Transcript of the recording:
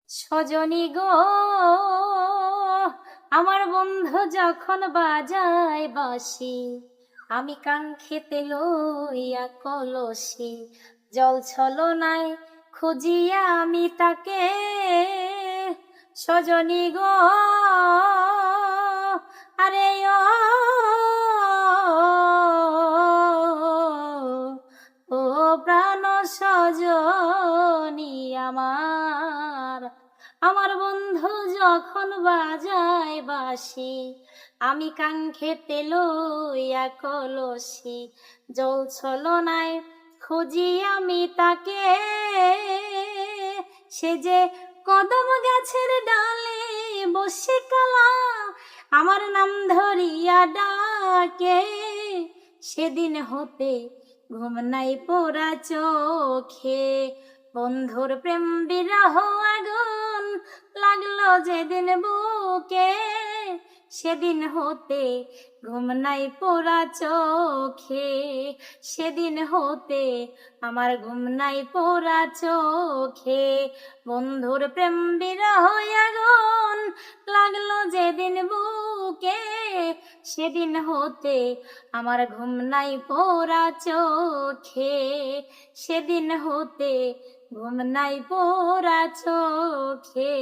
সজনী গো, আমার বন্ধু যখন বাজায় বাঁশি, আমি কাঙ্ক্ষেতে লইয়া কলসি, জল ছলনায় খুঁজিয়া আমি তাকে। সজনী গো, আরে ও প্রাণ সজনী আমার, আমার বন্ধু যখন বাজায় বাঁশি, আমি কাঙ্ক্ষেতে লইয়া কলসি, জল ছলনায় খুঁজি আমি তাকে। সে যে কদম গাছের ডালে বসে কালা আমার নাম ধরিয়া ডাকে, সেদিন হতে ঘুম নাই পোড়া চোখে। বন্ধুর প্রেম বিরহ আগুন লাগলো যেদিন বুকে, সেদিন হতে ঘুম নাই পোড়া চোখে। সেদিন হতে আমার ঘুম নাই পোড়া চোখে। বন্ধুর প্রেম বিরহ আগুন লাগলো যেদিন বুকে, সেদিন হতে আমার ঘুম নাই পোড়া চোখে। সেদিন হতে ঘুম নাই পোড়া চোখে।